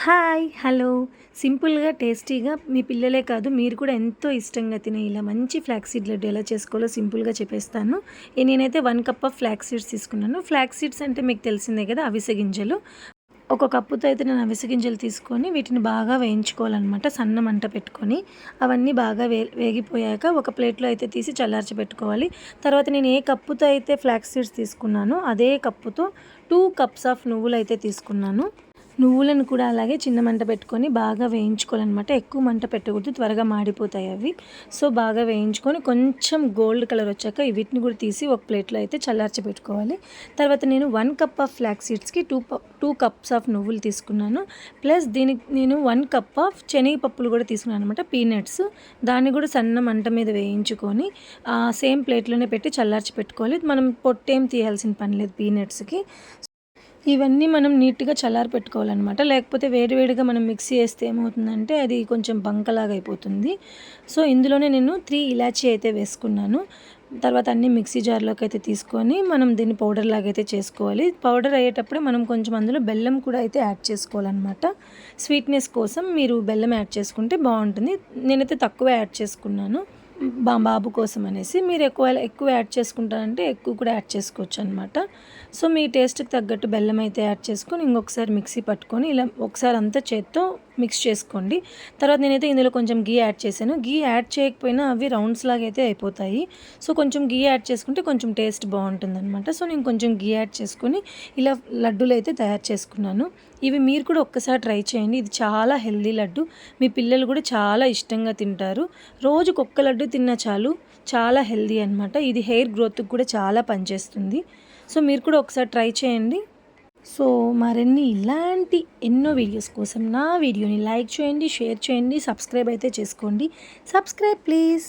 Hi! Hello! సింపుల్‌గా, టేస్టీగా మీ పిల్లలే కాదు మీరు కూడా ఎంతో ఇష్టంగా తినే ఇలా మంచి ఫ్లాక్స్ సీడ్ లడ్డు ఎలా చేసుకోవాలో సింపుల్‌గా చెప్పేస్తాను. నేనైతే 1 కప్ ఆఫ్ ఫ్లాక్స్ సీడ్స్ తీసుకున్నాను. ఫ్లాక్స్ సీడ్స్ అంటే మీకు తెలిసిందే కదా! అవిసె గింజలు. ఒక కప్పుతో అయితే నేను అవిసె గింజలు తీసుకొని వీటిని బాగా వేయించుకోవాలనమాట. సన్న మంట పెట్టుకొని. అవన్నీ బాగా వేగిపోయాక ఒక ప్లేట్‌లో అయితే తీసి చల్లార్చి పెట్టుకోవాలి. తర్వాత నేను ఏ కప్పుతో అయితే ఫ్లాక్స్ సీడ్స్ తీసుకున్నానో అదే కప్పుతో 2 కప్స్ ఆఫ్ నువ్వులైతే తీసుకున్నాను. నువ్వులను కూడా అలాగే చిన్న మంట పెట్టుకొని బాగా వేయించుకోవాలనమాట. ఎక్కువ మంట పెట్టకూడదు, త్వరగా మాడిపోతాయి అవి. సో, బాగా వేయించుకొని కొంచెం గోల్డ్ కలర్ వచ్చాక వీటిని కూడా తీసి ఒక ప్లేట్‌లో అయితే చల్లార్చి పెట్టుకోవాలి. తర్వాత నేను 1 కప్ ఆఫ్ ఫ్లాక్స్ సీడ్స్‌కి 2 కప్స్ ఆఫ్ నువ్వులు తీసుకున్నాను. ప్లస్ దీనికి నేను 1 కప్ ఆఫ్ శనగపప్పులు కూడా తీసుకున్నాను అనమాట, పీనట్స్. దాన్ని కూడా సన్న మంట మీద వేయించుకొని సేమ్ ప్లేట్‌లోనే పెట్టి చల్లార్చి పెట్టుకోవాలి. మనం పొట్టేం తీయాల్సిన పని లేదు పీనట్స్‌కి. ఇవన్నీ మనం నీట్‌గా చల్లారపెట్టుకోవాలనమాట. లేకపోతే వేడివేడిగా మనం మిక్సీ ఏస్తే ఏమవుతుందంటే అది కొంచెం బంకలాగా అయిపోతుంది. సో, ఇందులోనే నేను 3 ఇలాచీ అయితే వేసుకున్నాను. తర్వాత అన్నీ మిక్సీ జార్‌లోకి అయితే తీసుకొని మనం దీన్ని పౌడర్ లాగైతే చేసుకోవాలి. పౌడర్ అయ్యేటప్పుడే మనం కొంచెం అందులో బెల్లం కూడా అయితే యాడ్ చేసుకోవాలనమాట. స్వీట్‌నెస్ కోసం మీరు బెల్లం యాడ్ చేసుకుంటే బావుంటుంది. నేనైతే తక్కువే యాడ్ చేసుకున్నాను. బాబు కోసం అనేసి. మీరు ఎక్కువ యాడ్ చేసుకుంటారంటే ఎక్కువ కూడా యాడ్ చేసుకోవచ్చనమాట. సో, మీ టేస్ట్‌కి తగ్గట్టు బెల్లం అయితే యాడ్ చేసుకొని ఇంకొకసారి మిక్సీ పట్టుకొని ఇలా ఒకసారి అంతా చేత్తో మిక్స్ చేసుకోండి. తర్వాత నేనైతే ఇందులో కొంచెం గీ యాడ్ చేశాను. గీ యాడ్ చేయకపోయినా అవి రౌండ్స్ లాగా అయితే అయిపోతాయి. సో, కొంచెం గీ యాడ్ చేసుకుంటే కొంచెం టేస్ట్ బావుంటుందనమాట. సో, నేను కొంచెం గీ యాడ్ చేసుకొని ఇలా లడ్డూలైతే తయారు చేసుకున్నాను. ఇవి మీరు కూడా ఒక్కసారి ట్రై చేయండి. ఇది చాలా హెల్తీ లడ్డు. మీ పిల్లలు కూడా చాలా ఇష్టంగా తింటారు. రోజుకొక్క లడ్డు తిన్నా చాలు. చాలా హెల్తీ అనమాట. ఇది హెయిర్ గ్రోత్‌కి కూడా చాలా పనిచేస్తుంది. సో, మీరు కూడా ఒకసారి ట్రై చేయండి. సో, మరిన్ని ఇలాంటి ఎన్నో వీడియోస్ కోసం నా వీడియోని లైక్ చేయండి, షేర్ చేయండి, సబ్స్క్రైబ్ అయితే చేసుకోండి. Subscribe please.